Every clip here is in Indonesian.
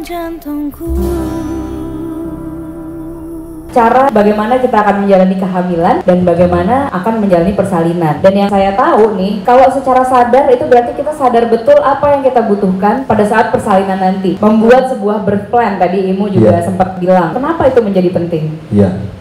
jantungku. Cara bagaimana kita akan menjalani kehamilan dan bagaimana akan menjalani persalinan. Dan yang saya tahu nih, kalau secara sadar itu berarti kita sadar betul apa yang kita butuhkan pada saat persalinan nanti. Membuat sebuah birth plan, tadi Imu juga sempat bilang. Kenapa itu menjadi penting?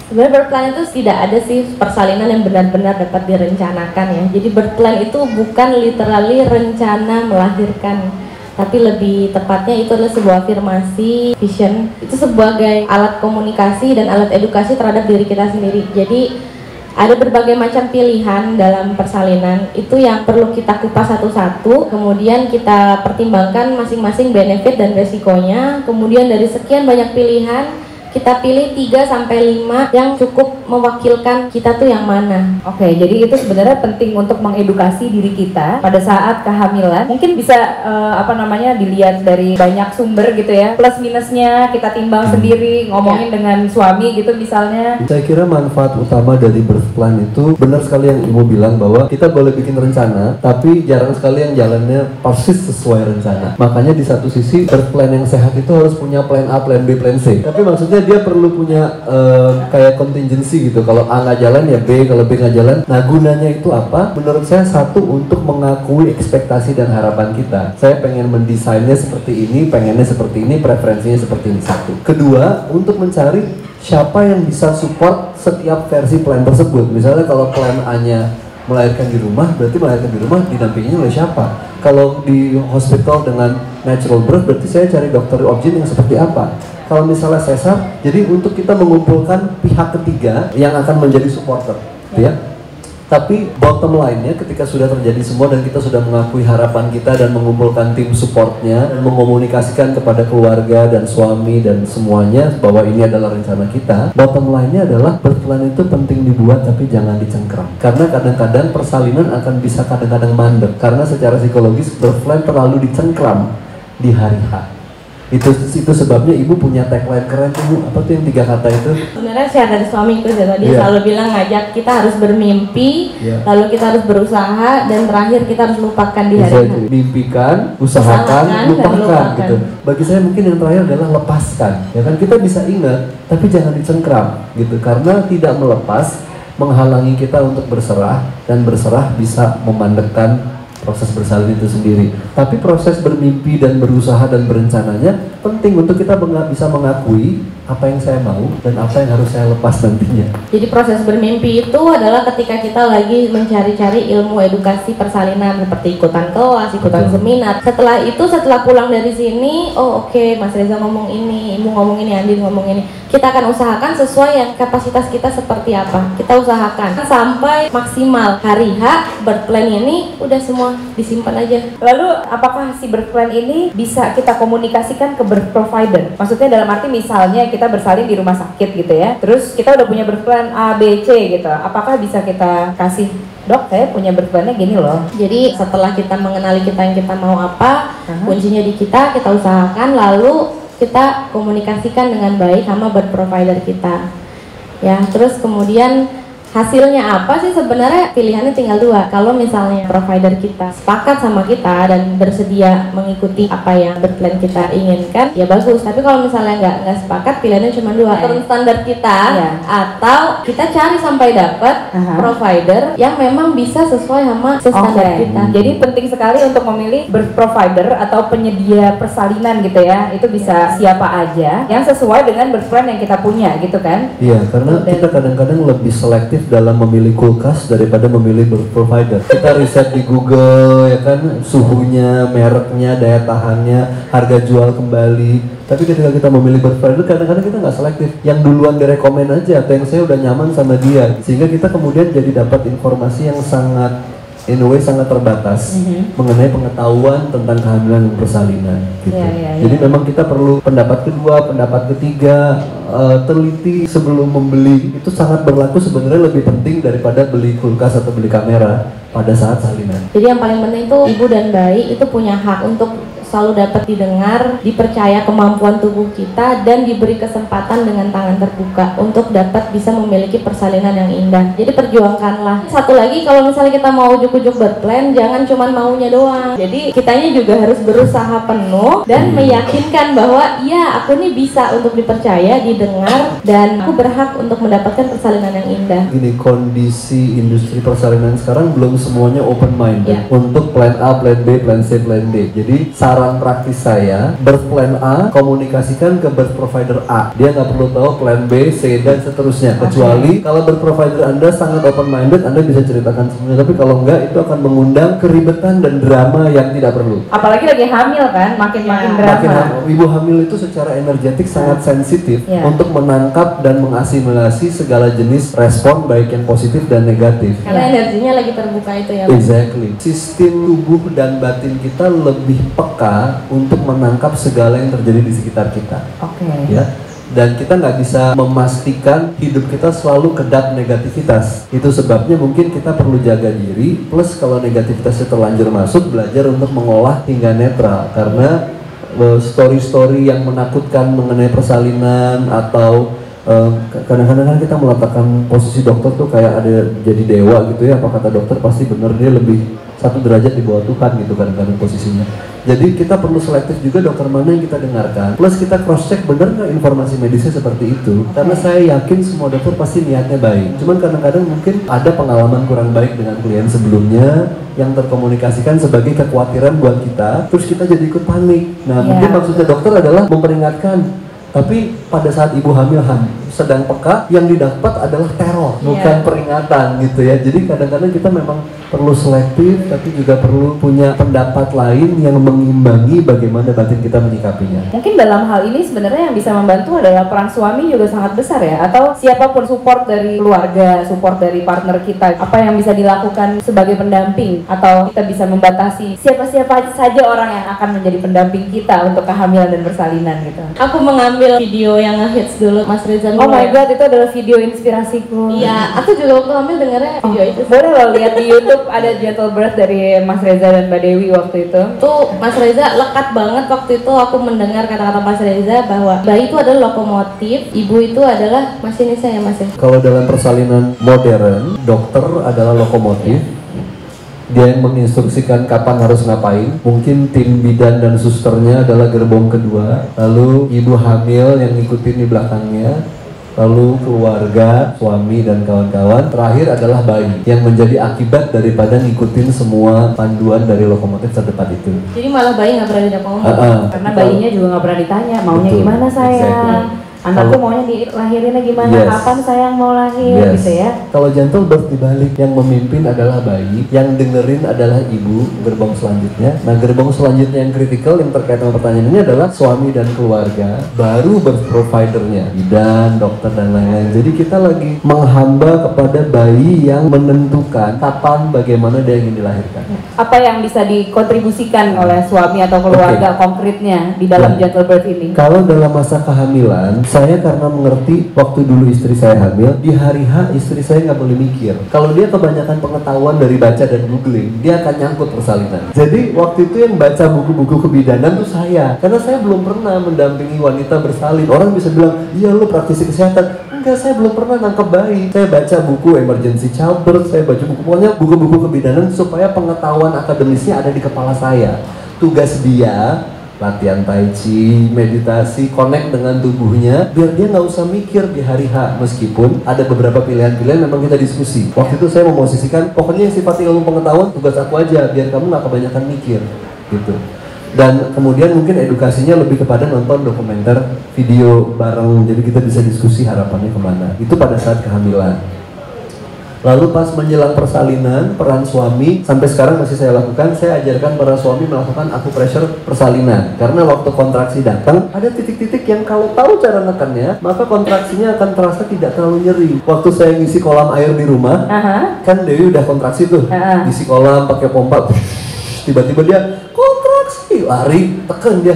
Sebenarnya birth plan itu tidak ada sih persalinan yang benar-benar dapat direncanakan ya. Jadi birth plan itu bukan literally rencana melahirkan, tapi lebih tepatnya itu adalah sebuah afirmasi, vision. Itu sebagai alat komunikasi dan alat edukasi terhadap diri kita sendiri. Jadi ada berbagai macam pilihan dalam persalinan, itu yang perlu kita kupas satu-satu, kemudian kita pertimbangkan masing-masing benefit dan resikonya. Kemudian dari sekian banyak pilihan, kita pilih 3-5 yang cukup mewakilkan kita tuh yang mana. Oke, jadi itu sebenarnya penting untuk mengedukasi diri kita pada saat kehamilan. Mungkin bisa dilihat dari banyak sumber gitu ya. Plus minusnya kita timbang sendiri, ngomongin dengan suami gitu misalnya. Saya kira manfaat utama dari birth plan itu benar sekali yang Ibu bilang, bahwa kita boleh bikin rencana, tapi jarang sekali yang jalannya persis sesuai rencana. Makanya di satu sisi birth plan yang sehat itu harus punya plan A, plan B, plan C. Tapi maksudnya dia perlu punya kayak contingency gitu. Kalau A nggak jalan ya B, kalau B nggak jalan. Nah, gunanya itu apa? Menurut saya satu, untuk mengakui ekspektasi dan harapan kita. Saya pengen mendesainnya seperti ini, pengennya seperti ini, preferensinya seperti ini. Satu. Kedua, untuk mencari siapa yang bisa support setiap versi plan tersebut. Misalnya kalau plan A-nya melahirkan di rumah, berarti melahirkan di rumah didampingi oleh siapa? Kalau di hospital dengan natural birth, berarti saya cari dokter obgyn yang seperti apa? Kalau misalnya sesar, jadi untuk kita mengumpulkan pihak ketiga yang akan menjadi supporter, ya. Tapi bottom line-nya ketika sudah terjadi semua dan kita sudah mengakui harapan kita dan mengumpulkan tim supportnya dan mengkomunikasikan kepada keluarga dan suami dan semuanya bahwa ini adalah rencana kita, bottom line-nya adalah birth plan itu penting dibuat tapi jangan dicengkram. Karena kadang-kadang persalinan akan bisa kadang-kadang mandek karena secara psikologis birth plan terlalu dicengkram di hari H. Itu sebabnya Ibu punya tagline keren tuh, apa tuh yang 3 kata itu? Sebenarnya share dari suamiku dia selalu bilang, ngajak kita harus bermimpi, lalu kita harus berusaha, dan terakhir kita harus lupakan di hari H. Mimpikan, usahakan, lupakan gitu. Bagi saya mungkin yang terakhir adalah lepaskan. Ya kan, kita bisa ingat tapi jangan dicengkram gitu, karena tidak melepas menghalangi kita untuk berserah, dan berserah bisa memandekkan proses bersalin itu sendiri. Tapi proses bermimpi dan berusaha dan berencananya penting untuk kita bisa mengakui apa yang saya mau dan apa yang harus saya lepas nantinya. Jadi proses bermimpi itu adalah ketika kita lagi mencari-cari ilmu edukasi persalinan, seperti ikutan kelas, ikutan seminar. Setelah itu, setelah pulang dari sini, oke, Mas Reza ngomong ini, Ibu ngomong ini, Andin ngomong ini. Kita akan usahakan sesuai yang kapasitas kita seperti apa. Kita usahakan sampai maksimal hari H, birth plan ini udah semua disimpan aja. Lalu apakah si birth plan ini bisa kita komunikasikan ke birth provider? Maksudnya dalam arti misalnya kita bersalin di rumah sakit gitu ya, terus kita udah punya birth plan A, B, C gitu. Apakah bisa kita kasih, dok saya punya birth plan-nya gini loh. Jadi setelah kita mengenali kita yang kita mau apa, kuncinya di kita usahakan, lalu kita komunikasikan dengan baik sama birth provider kita. Ya, terus kemudian hasilnya apa sih? Sebenarnya pilihannya tinggal 2. Kalau misalnya provider kita sepakat sama kita dan bersedia mengikuti apa yang birth plan kita inginkan, ya bagus. Tapi kalau misalnya nggak sepakat, pilihannya cuma 2. Turun standar kita, atau kita cari sampai dapat provider yang memang bisa sesuai sama standar kita. Jadi penting sekali untuk memilih birth provider atau penyedia persalinan gitu ya. Itu bisa siapa aja yang sesuai dengan birth plan yang kita punya gitu kan? Iya, karena kita kadang-kadang lebih selektif dalam memilih kulkas daripada memilih birth provider. Kita riset di Google ya kan, suhunya, mereknya, daya tahannya, harga jual kembali. Tapi ketika kita memilih birth provider, kadang-kadang kita nggak selektif. Yang duluan direkomen aja atau yang saya udah nyaman sama dia, sehingga kita kemudian jadi dapat informasi yang sangat in a way sangat terbatas mengenai pengetahuan tentang kehamilan dan persalinan gitu. Jadi memang kita perlu pendapat kedua, pendapat ketiga, teliti sebelum membeli. Itu sangat berlaku, sebenarnya lebih penting daripada beli kulkas atau beli kamera pada saat salinan. Jadi yang paling penting itu ibu dan bayi itu punya hak untuk selalu dapat didengar, dipercaya kemampuan tubuh kita, dan diberi kesempatan dengan tangan terbuka untuk dapat bisa memiliki persalinan yang indah. Jadi perjuangkanlah. Satu lagi, kalau misalnya kita mau ujuk-ujuk birthplan, jangan cuma maunya doang. Jadi kitanya juga harus berusaha penuh dan meyakinkan bahwa ya aku nih bisa untuk dipercaya, didengar, dan aku berhak untuk mendapatkan persalinan yang indah. Gini, kondisi industri persalinan sekarang belum semuanya open minded untuk plan A, plan B, plan C, plan D. Jadi saran praktis saya, birth plan A komunikasikan ke birth provider A. Dia nggak perlu tahu plan B, C, dan seterusnya. Kecuali kalau birth provider Anda sangat open minded, Anda bisa ceritakan semuanya. Tapi kalau enggak, itu akan mengundang keribetan dan drama yang tidak perlu. Apalagi lagi hamil kan, makin drama. Ibu hamil itu secara energetik sangat sensitif untuk menangkap dan mengasimilasi segala jenis respon baik yang positif dan negatif. Karena energinya lagi terbuka itu ya. Exactly. Sistem tubuh dan batin kita lebih peka untuk menangkap segala yang terjadi di sekitar kita. Oke. Ya. Dan kita nggak bisa memastikan hidup kita selalu kedap negativitas. Itu sebabnya mungkin kita perlu jaga diri. Plus kalau negativitasnya terlanjur masuk, belajar untuk mengolah hingga netral. Karena story-story yang menakutkan mengenai persalinan atau kadang-kadang kan kita meletakkan posisi dokter tuh kayak ada jadi dewa gitu ya. Apa kata dokter pasti benar, dia lebih 1 derajat di bawah Tuhan gitu kadang-kadang posisinya. Jadi kita perlu selektif juga dokter mana yang kita dengarkan. Plus kita cross check benar nggak informasi medisnya seperti itu. Karena saya yakin semua dokter pasti niatnya baik. Cuman kadang-kadang mungkin ada pengalaman kurang baik dengan klien sebelumnya yang terkomunikasikan sebagai kekhawatiran buat kita. Terus kita jadi ikut panik. Nah mungkin maksudnya dokter adalah memperingatkan. Tapi pada saat ibu hamil sedang peka, yang didapat adalah teror, bukan peringatan gitu ya. Jadi kadang-kadang kita memang perlu selektif, tapi juga perlu punya pendapat lain yang mengimbangi bagaimana batin kita menyikapinya. Mungkin dalam hal ini sebenarnya yang bisa membantu adalah peran suami juga sangat besar ya, atau siapapun support dari keluarga, support dari partner kita. Apa yang bisa dilakukan sebagai pendamping, atau kita bisa membatasi siapa-siapa saja orang yang akan menjadi pendamping kita untuk kehamilan dan persalinan gitu. Aku mengambil video yang ngehits dulu Mas Reza. Oh my god, itu adalah video inspirasiku. Iya, aku juga waktu hamil dengarnya video itu. Boleh lo lihat di YouTube, ada gentle birth dari Mas Reza dan Mbak Dewi waktu itu. Tuh Mas Reza lekat banget waktu itu aku mendengar kata-kata Mas Reza bahwa bayi itu adalah lokomotif, ibu itu adalah masinisnya ya Mas. Kalau dalam persalinan modern, dokter adalah lokomotif. Dia yang menginstruksikan kapan harus ngapain. Mungkin tim bidan dan susternya adalah gerbong kedua. Lalu ibu hamil yang ngikutin di belakangnya. Lalu keluarga, suami dan kawan-kawan. Terakhir adalah bayi yang menjadi akibat daripada ngikutin semua panduan dari lokomotif terdepan itu. Jadi malah bayi nggak berani dapat ngomong. Karena bayinya juga nggak pernah ditanya maunya gimana sayang. Anakku maunya dilahirinnya gimana, kapan sayang mau lahir gitu ya. Kalau gentle birth dibalik, yang memimpin adalah bayi, yang dengerin adalah ibu, gerbong selanjutnya. Nah gerbong selanjutnya yang kritikal yang terkait dengan pertanyaan ini adalah suami dan keluarga, baru birth providernya, bidan, dokter dan lain-lain. Jadi kita lagi menghamba kepada bayi yang menentukan kapan, bagaimana dia ingin dilahirkan. Apa yang bisa dikontribusikan oleh suami atau keluarga konkretnya di dalam gentle birth ini? Kalau dalam masa kehamilan, saya karena mengerti waktu dulu istri saya hamil, di hari H istri saya nggak boleh mikir. Kalau dia kebanyakan pengetahuan dari baca dan googling, dia akan nyangkut persalinan. Jadi waktu itu yang baca buku-buku kebidanan tuh saya, karena saya belum pernah mendampingi wanita bersalin. Orang bisa bilang, iya lu praktisi kesehatan. Enggak, saya belum pernah nangkep bayi. Saya baca buku emergency childbirth, saya baca buku, pokoknya buku-buku kebidanan supaya pengetahuan akademisnya ada di kepala saya. Tugas dia latihan tai chi, meditasi, connect dengan tubuhnya, biar dia nggak usah mikir di hari H. Meskipun ada beberapa pilihan-pilihan memang kita diskusi. Waktu itu saya memosisikan, pokoknya yang sifatnya ilmu pengetahuan tugas aku aja, biar kamu nggak kebanyakan mikir, gitu. Dan kemudian mungkin edukasinya lebih kepada nonton dokumenter video bareng, jadi kita bisa diskusi harapannya kemana. Itu pada saat kehamilan. Lalu pas menjelang persalinan, peran suami sampai sekarang masih saya lakukan. Saya ajarkan para suami melakukan acupressure persalinan. Karena waktu kontraksi datang, ada titik-titik yang kalau tahu cara nekannya, maka kontraksinya akan terasa tidak terlalu nyeri. Waktu saya ngisi kolam air di rumah, kan Dewi udah kontraksi tuh, ngisi kolam pakai pompa, tiba-tiba dia kontraksi, lari, tekan dia.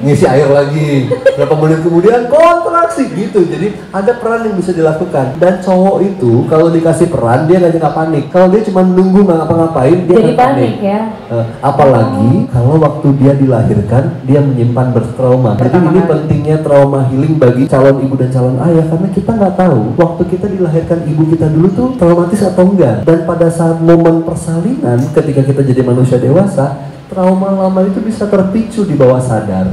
ngisi air lagi, berapa menit kemudian kontraksi gitu. Jadi ada peran yang bisa dilakukan. Dan cowok itu kalau dikasih peran dia nggak panik. Kalau dia cuma nunggu nggak ngapa-ngapain dia Jadi nggak panik ya. Apalagi kalau waktu dia dilahirkan dia menyimpan bertrauma. Jadi ini pentingnya trauma healing bagi calon ibu dan calon ayah, karena kita nggak tahu waktu kita dilahirkan ibu kita dulu tuh traumatis atau enggak. Dan pada saat momen persalinan ketika kita jadi manusia dewasa, trauma lama itu bisa terpicu di bawah sadar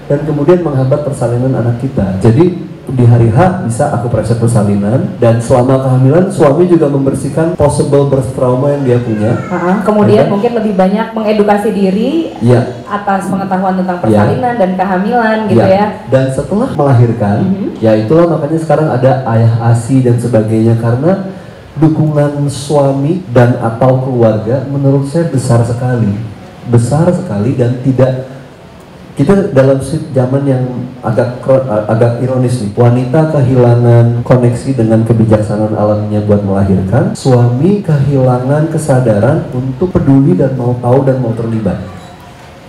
dan kemudian menghambat persalinan anak kita. Jadi di hari H bisa aku proses persalinan, dan selama kehamilan suami juga membersihkan possible birth trauma yang dia punya. Kemudian mungkin lebih banyak mengedukasi diri atas pengetahuan tentang persalinan dan kehamilan gitu ya. Dan setelah melahirkan, ya itulah makanya sekarang ada ayah ASI dan sebagainya, karena dukungan suami dan atau keluarga menurut saya besar sekali dan tidak. Kita dalam zaman yang agak ironis nih. Wanita kehilangan koneksi dengan kebijaksanaan alamnya buat melahirkan, suami kehilangan kesadaran untuk peduli dan mau tahu dan mau terlibat.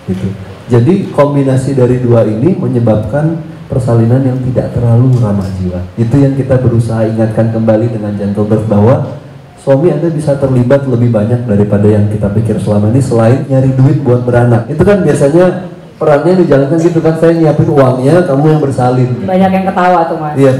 Gitu. Jadi kombinasi dari dua ini menyebabkan persalinan yang tidak terlalu ramah jiwa. Itu yang kita berusaha ingatkan kembali dengan Gentle Birth, bahwa suami Anda bisa terlibat lebih banyak daripada yang kita pikir selama ini, selain nyari duit buat beranak. Itu kan biasanya perannya dijalankan gitu kan, saya nyiapin uangnya, kamu yang bersalin. Banyak yang ketawa tuh Mas. Iya,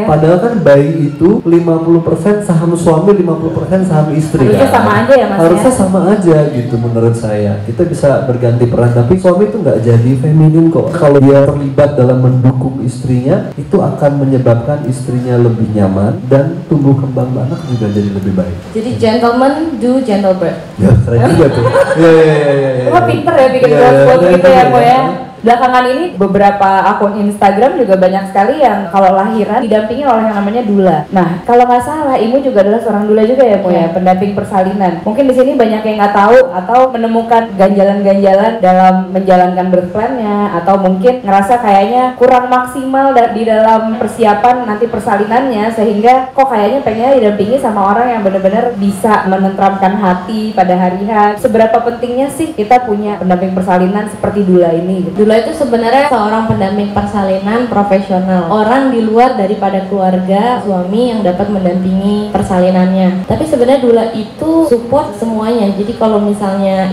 padahal kan bayi itu 50% saham suami, 50% saham istri. Harusnya sama aja ya Mas. Harusnya sama aja gitu menurut saya. Kita bisa berganti peran, tapi suami itu nggak jadi feminin kok. Kalau dia terlibat dalam mendukung istrinya, itu akan menyebabkan istrinya lebih nyaman dan tumbuh kembang anak juga jadi lebih baik. Jadi gentleman do gentle birth. Ya, keren juga tuh. Iya. Wah, pinter ya bikin quote gitu ya Mo ya. Belakangan ini beberapa akun Instagram juga banyak sekali yang kalau lahiran didampingi oleh yang namanya dula. Nah, kalau nggak salah Imu juga adalah seorang dula juga ya Mo ya, pendamping persalinan. Mungkin di sini banyak yang nggak tahu atau menemukan ganjalan-ganjalan dalam menjalankan birth plan-nya, atau mungkin ngerasa kayaknya kurang maksimal di dalam persiapan nanti persalinannya, sehingga kok kayaknya pengen didampingi sama orang yang benar-benar bisa menenteramkan hati pada hari H. Seberapa pentingnya sih kita punya pendamping persalinan seperti dula ini gitu? Dula itu sebenarnya seorang pendamping persalinan profesional, orang di luar daripada keluarga suami yang dapat mendampingi persalinannya. Tapi sebenarnya dula itu support semuanya. Jadi kalau misalnya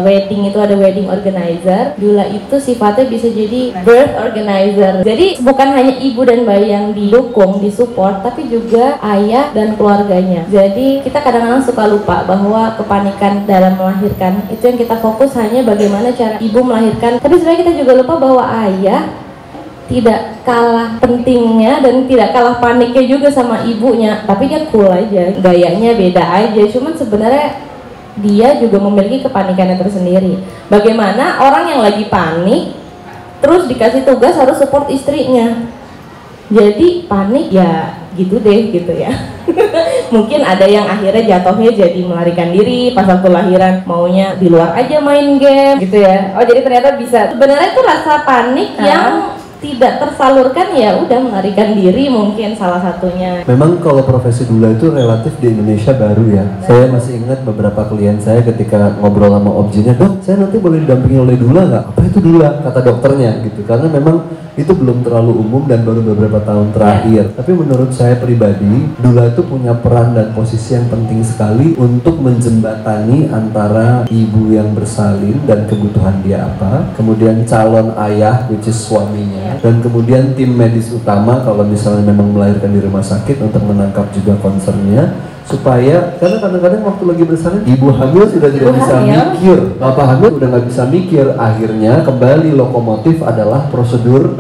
wedding itu ada wedding organizer, dula itu sifatnya bisa jadi birth organizer. Jadi bukan hanya ibu dan bayi yang didukung, disupport, tapi juga ayah dan keluarganya. Jadi kita kadang-kadang suka lupa bahwa kepanikan dalam melahirkan itu yang kita fokus hanya bagaimana cara ibu melahirkan. Tapi sebenarnya kita juga lupa bahwa ayah tidak kalah pentingnya dan tidak kalah paniknya juga sama ibunya, tapi dia cool aja, gayanya beda aja, cuman sebenarnya dia juga memiliki kepanikannya tersendiri. Bagaimana orang yang lagi panik terus dikasih tugas harus support istrinya, jadi panik ya gitu deh gitu ya. Mungkin ada yang akhirnya jatuhnya jadi melarikan diri pas waktu lahiran, maunya di luar aja main game gitu ya. Oh, jadi ternyata bisa. Sebenarnya itu rasa panik yang tidak tersalurkan, ya udah melarikan diri mungkin salah satunya. Memang kalau profesi dula itu relatif di Indonesia baru ya. Saya masih ingat beberapa klien saya ketika ngobrol sama objinnya, "Dok, saya nanti boleh didampingi oleh dula nggak?" "Apa itu dula?" kata dokternya gitu. Karena memang itu belum terlalu umum dan baru beberapa tahun terakhir. Tapi menurut saya pribadi, dula itu punya peran dan posisi yang penting sekali untuk menjembatani antara ibu yang bersalin dan kebutuhan dia apa, kemudian calon ayah which is suaminya, dan kemudian tim medis utama kalau misalnya memang melahirkan di rumah sakit untuk menangkap juga concernnya, supaya karena kadang-kadang waktu lagi bersalin ibu hamil sudah tidak bisa mikir, bapak hamil udah nggak bisa mikir, akhirnya kembali lokomotif adalah prosedur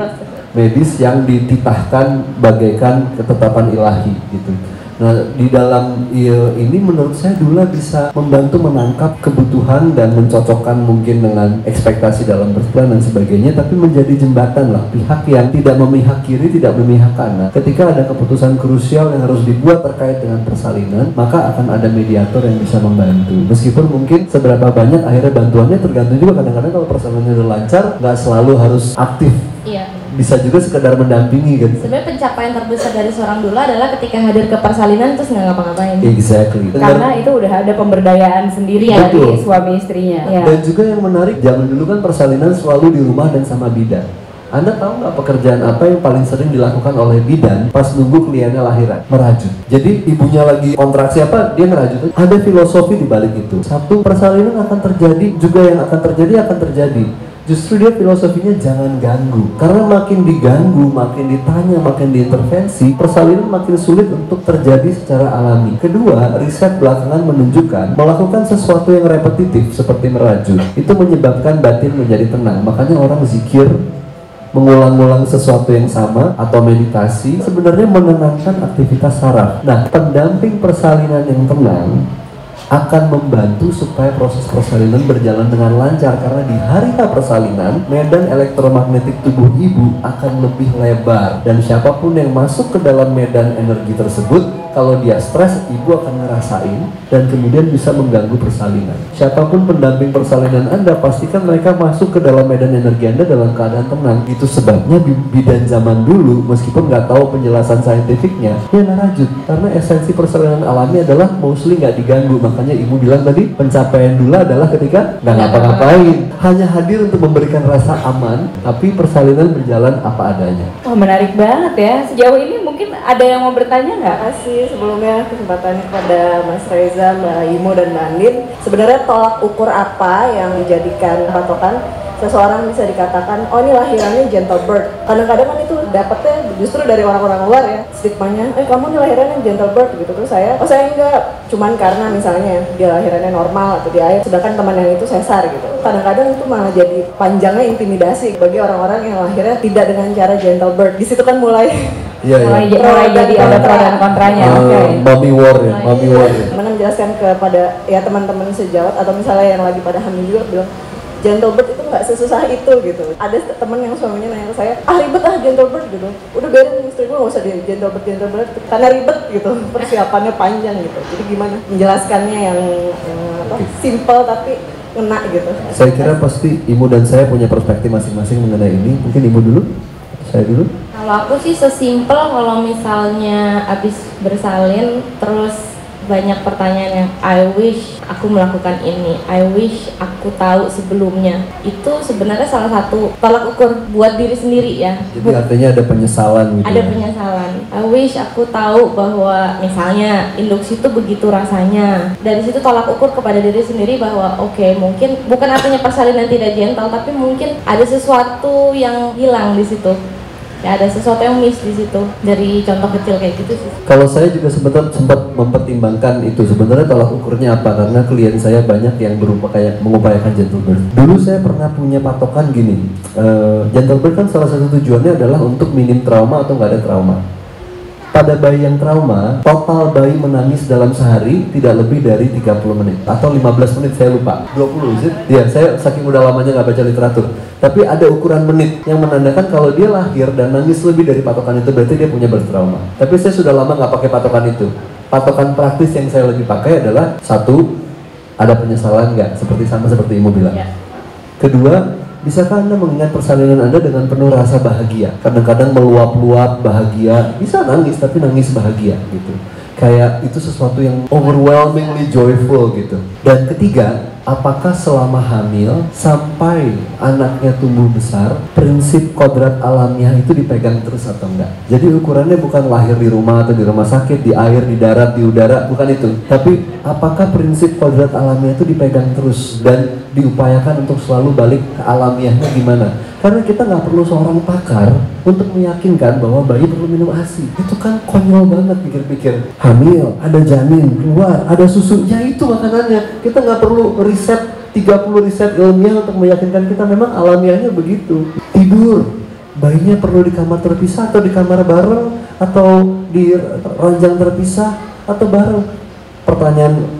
medis yang dititahkan bagaikan ketetapan ilahi gitu. Nah, di dalam ini menurut saya dula bisa membantu menangkap kebutuhan dan mencocokkan mungkin dengan ekspektasi dalam birth plan dan sebagainya, tapi menjadi jembatan lah pihak yang tidak memihak kiri, tidak memihak kanan. Ketika ada keputusan krusial yang harus dibuat terkait dengan persalinan, maka akan ada mediator yang bisa membantu. Meskipun mungkin seberapa banyak akhirnya bantuannya tergantung juga, kadang-kadang kalau persalinannya udah lancar, nggak selalu harus aktif. Iya. bisa juga sekedar mendampingi kan. Sebenarnya pencapaian terbesar dari seorang doula adalah ketika hadir ke persalinan terus nggak ngapa-ngapain. Exactly. Karena itu udah ada pemberdayaan sendiri ya Betul. dari suami istrinya. Ya. Dan juga yang menarik, zaman dulu kan persalinan selalu di rumah dan sama bidan. Anda tahu nggak pekerjaan apa yang paling sering dilakukan oleh bidan pas nunggu kliennya lahiran? Merajut. Jadi ibunya lagi kontraksi apa, dia ngerajut. Ada filosofi di balik itu. Satu, persalinan akan terjadi, juga yang akan terjadi. Justru dia filosofinya jangan ganggu. Karena makin diganggu, makin ditanya, makin diintervensi, persalinan makin sulit untuk terjadi secara alami. Kedua, riset belakangan menunjukkan melakukan sesuatu yang repetitif seperti merajut itu menyebabkan batin menjadi tenang. Makanya orang zikir, mengulang-ulang sesuatu yang sama atau meditasi sebenarnya menenangkan aktivitas saraf. Nah, pendamping persalinan yang tenang akan membantu supaya proses persalinan berjalan dengan lancar, karena di hari persalinan medan elektromagnetik tubuh ibu akan lebih lebar, dan siapapun yang masuk ke dalam medan energi tersebut, kalau dia stres, ibu akan ngerasain dan kemudian bisa mengganggu persalinan. Siapapun pendamping persalinan Anda, pastikan mereka masuk ke dalam medan energi Anda dalam keadaan tenang. Itu sebabnya bidan zaman dulu, meskipun nggak tahu penjelasan saintifiknya, dia ngerajut. Karena esensi persalinan alami adalah mostly nggak diganggu. Makanya ibu bilang tadi, pencapaian doula adalah ketika nggak ngapa-ngapain, hanya hadir untuk memberikan rasa aman, tapi persalinan berjalan apa adanya. Oh, menarik banget ya. Sejauh ini mungkin ada yang mau bertanya nggak? Kasih sebelumnya kesempatannya kepada Mas Reza, Mbak Imo, dan Mbak Andin. Sebenarnya tolak ukur apa yang dijadikan patokan seseorang bisa dikatakan, oh ini lahirannya gentle birth? Kadang-kadang kan itu dapetnya justru dari orang-orang luar ya, stigmanya, kamu ini lahirannya gentle birth gitu. Terus saya enggak, cuman karena misalnya dia lahirannya normal atau di air, sedangkan teman yang itu sesar gitu. Kadang-kadang itu malah jadi panjangnya intimidasi bagi orang-orang yang lahirnya tidak dengan cara gentle birth. Di situ kan mulai mulai jadi ada pro dan kontranya. Mommy war ya, mommy war ya. Mana menjelaskan kepada ya teman-teman sejawat atau misalnya yang lagi pada hamil juga bilang gentle birth itu nggak sesusah itu gitu. Ada teman yang suaminya nanya ke saya, ribet gentle birth gitu. Udah biarin istri gue nggak usah di gentle birth karena ribet gitu, persiapannya panjang gitu. Jadi gimana menjelaskannya yang simple tapi ngena gitu. Saya kira pasti ibu dan saya punya perspektif masing-masing mengenai ini. Mungkin ibu dulu, saya dulu. Kalau aku sih sesimpel kalau misalnya abis bersalin terus banyak pertanyaan yang I wish aku melakukan ini, I wish aku tahu sebelumnya. Itu sebenarnya salah satu tolak ukur buat diri sendiri ya. Jadi artinya ada penyesalan gitu. Ada penyesalan. I wish aku tahu bahwa misalnya induksi itu begitu rasanya. Dari situ tolak ukur kepada diri sendiri bahwa oke, mungkin bukan artinya persalinan tidak gentle, tapi mungkin ada sesuatu yang hilang di situ. Ya, ada sesuatu yang miss di situ dari contoh kecil kayak gitu sih. Kalau saya juga sempat mempertimbangkan itu sebenarnya tolak ukurnya apa, karena klien saya banyak yang mengupayakan gentle birth. Dulu saya pernah punya patokan gini, gentle birth kan salah satu tujuannya adalah untuk minim trauma atau nggak ada trauma. Pada bayi yang trauma, total bayi menangis dalam sehari tidak lebih dari 30 menit atau 15 menit, saya lupa. 20 sih? Ya, saya saking udah lamanya nggak baca literatur. Tapi ada ukuran menit yang menandakan kalau dia lahir dan nangis lebih dari patokan itu berarti dia punya birth trauma. Tapi saya sudah lama nggak pakai patokan itu. Patokan praktis yang saya lebih pakai adalah satu, ada penyesalan nggak? Sama seperti Ibu bilang. Ya. Kedua, bisakah Anda mengingat persalinan Anda dengan penuh rasa bahagia? Kadang-kadang meluap-luap bahagia, bisa nangis tapi nangis bahagia gitu. Kayak itu sesuatu yang overwhelmingly joyful gitu. Dan ketiga, apakah selama hamil sampai anaknya tumbuh besar, prinsip kodrat alamiah itu dipegang terus atau enggak? Jadi ukurannya bukan lahir di rumah atau di rumah sakit, di air, di darat, di udara, bukan itu. Tapi apakah prinsip kodrat alamiah itu dipegang terus dan diupayakan untuk selalu balik ke alamiahnya gimana? Karena kita nggak perlu seorang pakar untuk meyakinkan bahwa bayi perlu minum ASI. Itu kan konyol banget pikir-pikir. Hamil, ada janin, keluar, ada susu, ya itu makanannya. Kita nggak perlu riset 30 riset ilmiah untuk meyakinkan kita memang alamiahnya begitu. Tidur, bayinya perlu di kamar terpisah atau di kamar bareng atau di ranjang terpisah atau bareng. Pertanyaan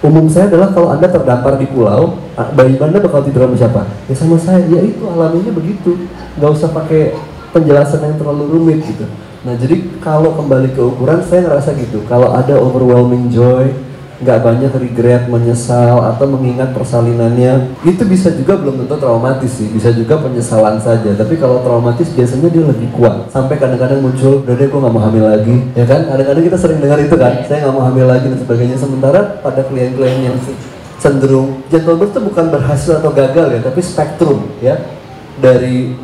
umum saya adalah kalau Anda terdampar di pulau, bayi Anda bakal tidur sama siapa? Ya sama saya. Ya itu alaminya begitu. Nggak usah pakai penjelasan yang terlalu rumit gitu. Nah jadi kalau kembali ke ukuran, saya ngerasa gitu. Kalau ada overwhelming joy, nggak banyak regret, menyesal, atau mengingat persalinannya. Itu bisa juga belum tentu traumatis sih, bisa juga penyesalan saja. Tapi kalau traumatis biasanya dia lebih kuat. Sampai kadang-kadang muncul, udah deh gue nggak mau hamil lagi, ya kan? Kadang-kadang kita sering dengar itu kan, saya nggak mau hamil lagi dan sebagainya. Sementara pada klien-klien yang cenderung gentle birth itu bukan berhasil atau gagal ya, tapi spektrum ya, dari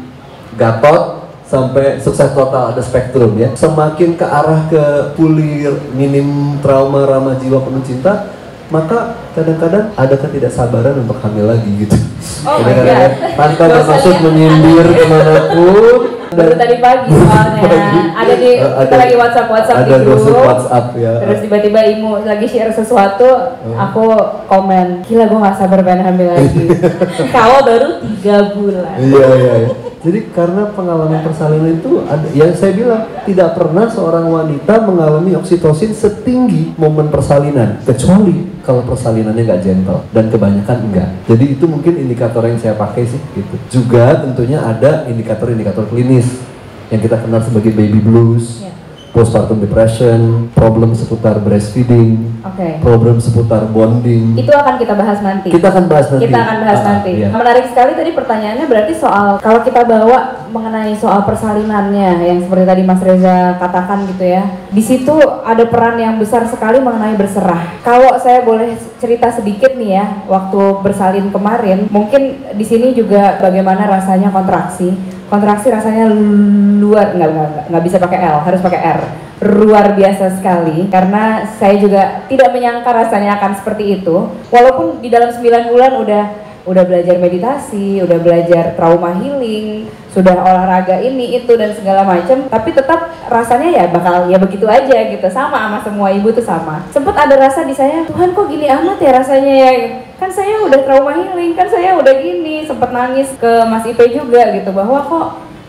gatot sampai sukses total, ada spektrum ya. Semakin ke arah ke pulih, minim trauma, ramah jiwa, penuh cinta, maka kadang-kadang ada ketidaksabaran untuk hamil lagi gitu. Oh my Kadang-kadang God. tanpa bermaksud menyindir kemanapun. Baru tadi pagi soalnya ada di kita lagi WhatsApp ada di grup, gosip WhatsApp ya. terus tiba-tiba Imu lagi share sesuatu, aku komen, gila gue gak sabar pengen hamil lagi. Kalau baru 3 bulan. Iya. Jadi karena pengalaman persalinan itu ada, yang saya bilang tidak pernah seorang wanita mengalami oksitosin setinggi momen persalinan, kecuali kalau persalinannya nggak gentle, dan kebanyakan enggak. Jadi itu mungkin indikator yang saya pakai sih gitu. Juga tentunya ada indikator-indikator klinis yang kita kenal sebagai baby blues, postpartum depression, problem seputar breastfeeding, problem seputar bonding. Itu akan kita bahas nanti. Kita akan bahas nanti. Iya. Menarik sekali tadi pertanyaannya, berarti soal kalau kita bawa mengenai soal persalinannya yang seperti tadi Mas Reza katakan gitu ya. Di situ ada peran yang besar sekali mengenai berserah. Kalau saya boleh cerita sedikit nih ya, waktu bersalin kemarin, mungkin di sini juga bagaimana rasanya kontraksi. Kontraksi rasanya nggak bisa pakai L, harus pakai R. Luar biasa sekali, karena saya juga tidak menyangka rasanya akan seperti itu. Walaupun di dalam 9 bulan udah belajar meditasi, udah belajar trauma healing, sudah olahraga ini itu dan segala macam, tapi tetap rasanya ya bakal ya begitu aja gitu, sama semua ibu tuh sama. Sempet ada rasa di saya, Tuhan kok gini amat ya rasanya ya, kan saya udah trauma healing, kan saya udah gini, sempet nangis ke Mas Ipe juga gitu, bahwa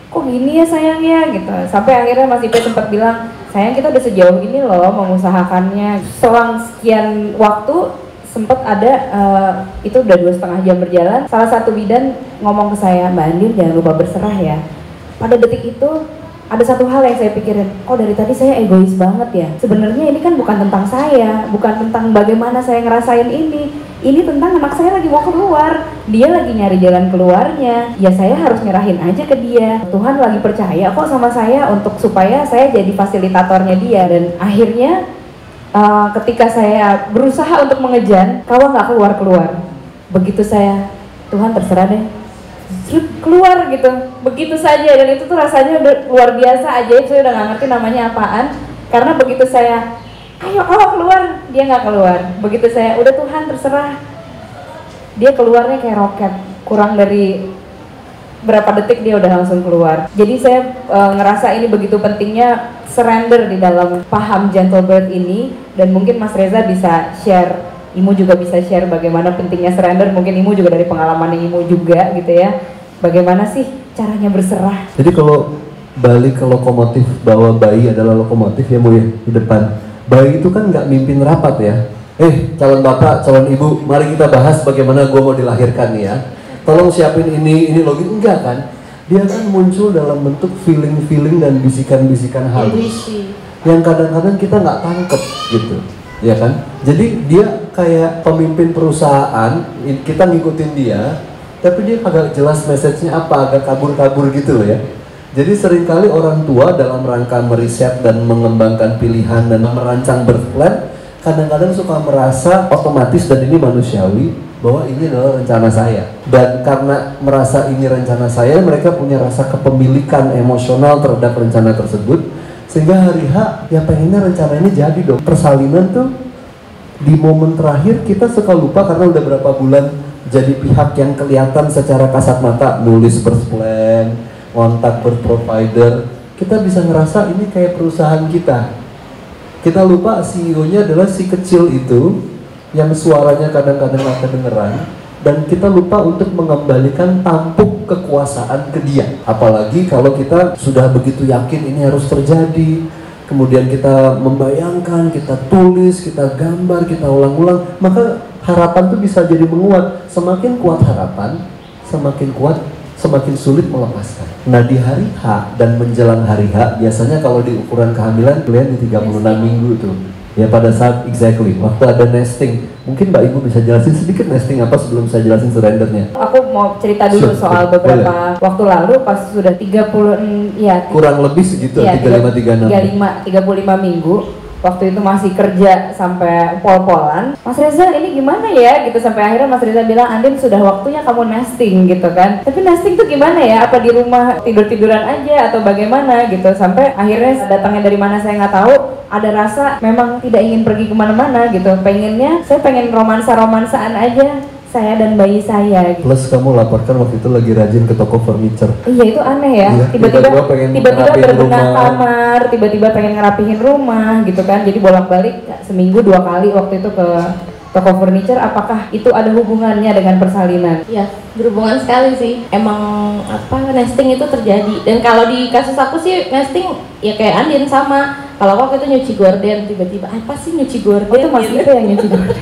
kok gini ya sayangnya gitu. Sampai akhirnya Mas Ipe sempat bilang, sayang kita udah sejauh ini loh mengusahakannya. Selang sekian waktu sempat ada itu udah 2,5 jam berjalan, salah satu bidan ngomong ke saya, Mbak Andin jangan lupa berserah ya. Pada detik itu ada satu hal yang saya pikirin, dari tadi saya egois banget ya. Sebenarnya ini kan bukan tentang saya, bukan tentang bagaimana saya ngerasain ini tentang anak saya lagi mau keluar, dia lagi nyari jalan keluarnya, ya saya harus nyerahin aja ke dia. Tuhan lagi percaya kok sama saya untuk supaya saya jadi fasilitatornya dia. Dan akhirnya ketika saya berusaha untuk mengejar, kalau nggak keluar, begitu saya, Tuhan terserah deh, keluar gitu, begitu saja. Dan itu tuh rasanya udah luar biasa, ajaib. Saya udah nggak ngerti namanya apaan, karena begitu saya, ayo keluar, dia nggak keluar. Begitu saya, udah Tuhan terserah, dia keluarnya kayak roket, kurang dari berapa detik dia udah langsung keluar. Jadi saya ngerasa ini begitu pentingnya surrender di dalam paham gentle birth ini. Dan mungkin Mas Reza bisa share, Imu juga bisa share bagaimana pentingnya surrender. Mungkin Imu juga dari pengalaman Imu juga gitu ya, bagaimana sih caranya berserah. Jadi kalau balik ke lokomotif, bahwa bayi adalah lokomotif ya Bu ya, di depan bayi itu kan nggak mimpin rapat ya, calon bapak, calon ibu, mari kita bahas bagaimana gue mau dilahirkan nih ya, tolong siapin ini login, enggak kan. Dia kan muncul dalam bentuk feeling dan bisikan-bisikan halus yang kadang-kadang kita nggak tangkep gitu, ya kan. Jadi dia kayak pemimpin perusahaan, kita ngikutin dia, tapi dia agak jelas message-nya apa, agak kabur-kabur gitu ya. Jadi seringkali orang tua dalam rangka meriset dan mengembangkan pilihan dan merancang birth plan, kadang-kadang suka merasa otomatis, dan ini manusiawi, bahwa ini adalah rencana saya. Dan karena merasa ini rencana saya, mereka punya rasa kepemilikan emosional terhadap rencana tersebut, sehingga hari H ya pengennya rencana ini jadi dong. Persalinan tuh di momen terakhir kita suka lupa karena udah berapa bulan jadi pihak yang kelihatan secara kasat mata, nulis birth plan, kontak birth provider. Kita bisa ngerasa ini kayak perusahaan kita. Kita lupa CEO-nya adalah si kecil itu yang suaranya kadang-kadang nggak kedengeran, dan kita lupa untuk mengembalikan tampuk kekuasaan ke dia. Apalagi kalau kita sudah begitu yakin ini harus terjadi, kemudian kita membayangkan, kita tulis, kita gambar, kita ulang-ulang, maka harapan itu bisa jadi menguat. Semakin kuat harapan, semakin sulit melepaskan. Nah di hari H dan menjelang hari H, biasanya kalau di ukuran kehamilan kalian di 36 minggu tuh, Ya pada saat waktu ada nesting, mungkin Mbak Ibu bisa jelasin sedikit nesting apa sebelum saya jelasin surrendernya. Aku mau cerita dulu soal beberapa waktu lalu pas sudah 30 ya kurang lebih segitu ya, 35 minggu. Waktu itu masih kerja sampai pol-polan. Mas Reza ini gimana ya gitu, sampai akhirnya Mas Reza bilang, Andin sudah waktunya kamu nesting gitu kan. Tapi nesting tuh gimana ya, apa di rumah tidur-tiduran aja atau bagaimana gitu. Sampai akhirnya datangnya dari mana saya nggak tahu, ada rasa memang tidak ingin pergi kemana-mana gitu. Saya pengen romansa-romansaan aja, saya dan bayi saya gitu. Plus kamu laporkan waktu itu lagi rajin ke toko furniture. Iya itu aneh ya, iya, tiba-tiba berbenah rumah. kamar, tiba-tiba pengen ngerapihin rumah gitu kan. Jadi bolak-balik seminggu 2 kali waktu itu ke toko furniture. Apakah itu ada hubungannya dengan persalinan? Ya, berhubungan sekali sih. Emang nesting itu terjadi. Dan kalau di kasus aku sih nesting ya kayak Andin sama. Kalau waktu itu nyuci gorden, tiba-tiba apa sih nyuci gorden? Itu Mas itu yang nyuci gorden.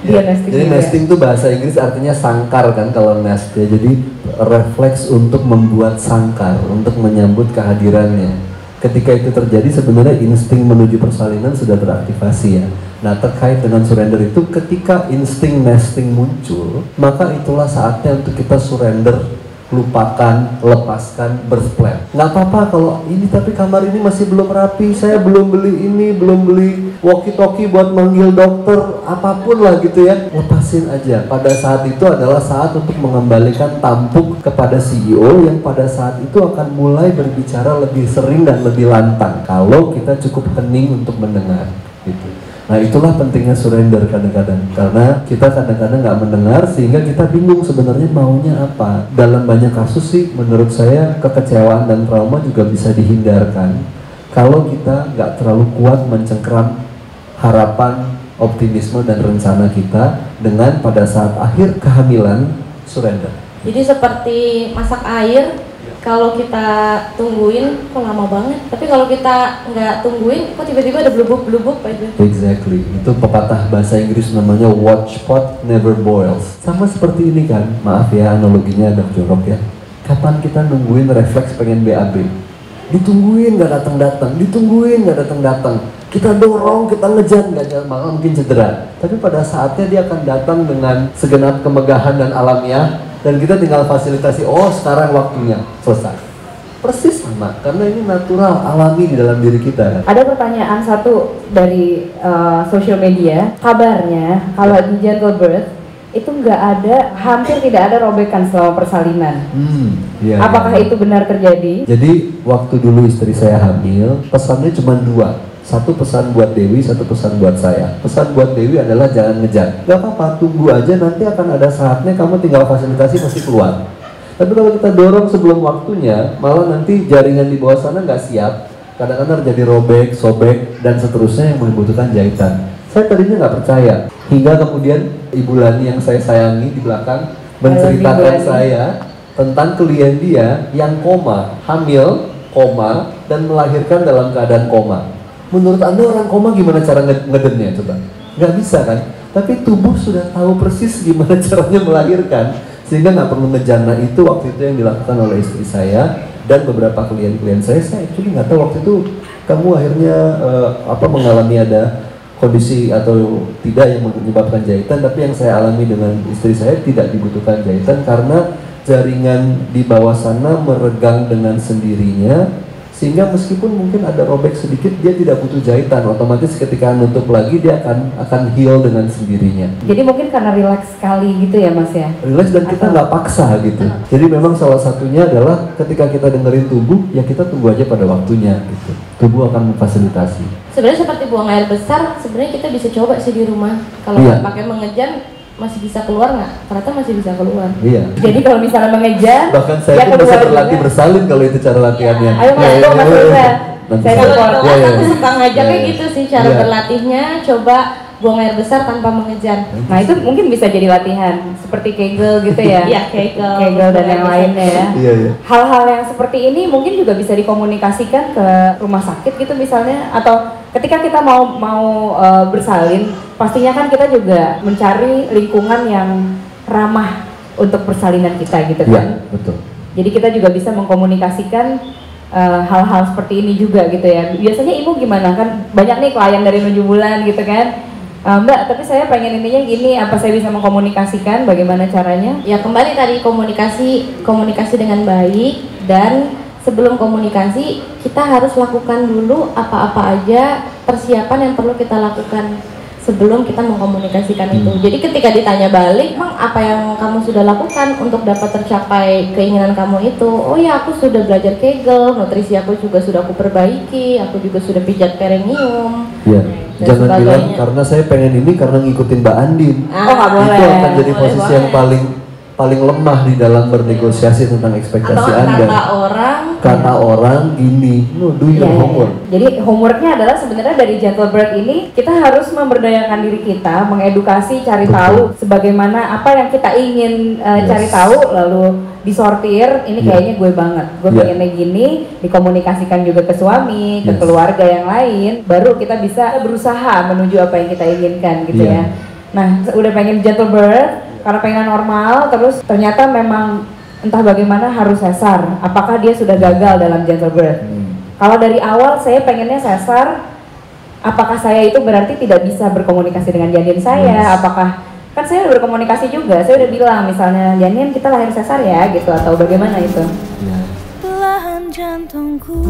Dia nesting. Jadi nesting itu bahasa Inggris artinya sangkar kan kalau nest ya. Jadi refleks untuk membuat sangkar, untuk menyambut kehadirannya. Ketika itu terjadi sebenarnya insting menuju persalinan sudah teraktivasi ya. Nah terkait dengan surrender itu, ketika insting nesting muncul, maka itulah saatnya untuk kita surrender, lupakan, lepaskan, birth plan. Nggak apa-apa kalau ini tapi kamar ini masih belum rapi, saya belum beli ini, belum beli walkie-talkie buat manggil dokter, apapun lah gitu ya, lepasin aja. Pada saat itu adalah saat untuk mengembalikan tampuk kepada CEO yang pada saat itu akan mulai berbicara lebih sering dan lebih lantang kalau kita cukup hening untuk mendengar gitu. Nah itulah pentingnya surrender kadang-kadang, karena kita kadang-kadang nggak mendengar sehingga kita bingung sebenarnya maunya apa. Dalam banyak kasus sih menurut saya kekecewaan dan trauma juga bisa dihindarkan kalau kita nggak terlalu kuat mencengkeram harapan, optimisme dan rencana kita dengan pada saat akhir kehamilan surrender. Jadi seperti masak air, kalau kita tungguin kok lama banget, tapi kalau kita nggak tungguin kok tiba-tiba ada blubub-blubub aja. Exactly, itu pepatah bahasa Inggris namanya watch pot never boils. Sama seperti ini kan, maaf ya analoginya agak jorok ya. Kapan kita nungguin refleks pengen BAB? Ditungguin nggak datang-datang, ditungguin nggak datang-datang. Kita dorong, kita ngejar, nggak malah mungkin cedera. Tapi pada saatnya dia akan datang dengan segenap kemegahan dan alamiah, dan kita tinggal fasilitasi, oh sekarang waktunya, selesai. Persis sama, karena ini natural, alami di dalam diri kita. Ada pertanyaan satu dari social media, kabarnya kalau di gentle birth itu nggak ada, hampir tidak ada robekan selama persalinan. Iya, apakah itu benar terjadi? Jadi waktu dulu istri saya hamil, pesannya cuma 2. Satu pesan buat Dewi, satu pesan buat saya. Pesan buat Dewi adalah jangan ngejar. Gak apa-apa, tunggu aja, nanti akan ada saatnya kamu tinggal fasilitasi pasti keluar. Tapi kalau kita dorong sebelum waktunya, malah nanti jaringan di bawah sana nggak siap. Kadang-kadang terjadi robek, sobek, dan seterusnya yang membutuhkan jahitan. Saya tadinya nggak percaya, hingga kemudian Ibu Lani yang saya sayangi di belakang menceritakan saya tentang klien dia yang koma, hamil, koma, dan melahirkan dalam keadaan koma. Menurut Anda orang koma gimana cara ngedemnya coba? Nggak bisa kan? Tapi tubuh sudah tahu persis gimana caranya melahirkan, sehingga nggak perlu ngejana. Itu waktu itu yang dilakukan oleh istri saya dan beberapa klien-klien saya. Saya actually nggak tahu waktu itu kamu akhirnya mengalami ada kondisi atau tidak yang menyebabkan jahitan, tapi yang saya alami dengan istri saya tidak dibutuhkan jahitan karena jaringan di bawah sana meregang dengan sendirinya. Sehingga meskipun mungkin ada robek sedikit, dia tidak butuh jahitan. Otomatis ketika nutup lagi, dia akan heal dengan sendirinya. Jadi mungkin karena relax sekali gitu ya Mas ya? Relax dan kita nggak paksa gitu. Jadi memang salah satunya adalah ketika kita dengerin tubuh, ya kita tunggu aja pada waktunya gitu. Tubuh akan memfasilitasi. Sebenarnya seperti buang air besar, sebenarnya kita bisa coba sih di rumah. Kalau nggak pakai mengejar, masih bisa keluar nggak? Ternyata masih bisa keluar. Iya. Jadi kalau misalnya mengejar, bahkan saya pun bisa berlatih bersalin kalau itu cara latihannya. Ayo Mas, Mas Reza. Saya aku suka ngajaknya gitu sih cara berlatihnya. Coba buang air besar tanpa mengejar. Nah itu mungkin bisa jadi latihan seperti Kegel gitu ya. Iya, Kegel dan yang lainnya ya. Iya. Hal-hal yang seperti ini mungkin juga bisa dikomunikasikan ke rumah sakit gitu misalnya, atau ketika kita mau bersalin, pastinya kan kita juga mencari lingkungan yang ramah untuk persalinan kita gitu kan. Iya, betul. Jadi kita juga bisa mengkomunikasikan hal-hal seperti ini juga gitu ya. Biasanya ibu gimana kan banyak nih klien dari 7 bulan gitu kan, Mbak tapi saya pengen intinya gini, apa saya bisa mengkomunikasikan, bagaimana caranya? Ya kembali tadi komunikasi dengan baik, dan sebelum komunikasi kita harus lakukan dulu apa-apa aja persiapan yang perlu kita lakukan sebelum kita mengkomunikasikan itu. Jadi ketika ditanya balik, emang apa yang kamu sudah lakukan untuk dapat tercapai keinginan kamu itu? Oh ya, aku sudah belajar Kegel, nutrisi aku juga sudah aku perbaiki, aku juga sudah pijat perineum. Ya, jangan bilang karena saya pengen ini karena ngikutin Mbak Andin. Oh nggak boleh. Itu akan jadi Boleh, posisi yang paling lemah di dalam bernegosiasi tentang ekspektasi Atau Anda. Kata orang gini, no, do your homework. Jadi homeworknya adalah sebenarnya dari Gentle Bird ini kita harus memberdayakan diri kita, mengedukasi, cari tahu sebagaimana apa yang kita ingin cari tahu, lalu disortir. Ini kayaknya gue banget, gue pengennya gini, dikomunikasikan juga ke suami, ke keluarga yang lain, baru kita bisa berusaha menuju apa yang kita inginkan gitu ya. Nah, udah pengen Gentle Bird karena pengen normal, terus ternyata memang entah bagaimana harus sesar. Apakah dia sudah gagal dalam Gentle Bird? Kalau dari awal saya pengennya sesar, apakah saya itu berarti tidak bisa berkomunikasi dengan janin saya? Apakah kan saya udah berkomunikasi juga, saya udah bilang misalnya janin kita lahir sesar ya gitu, atau bagaimana itu? Belahan jantungku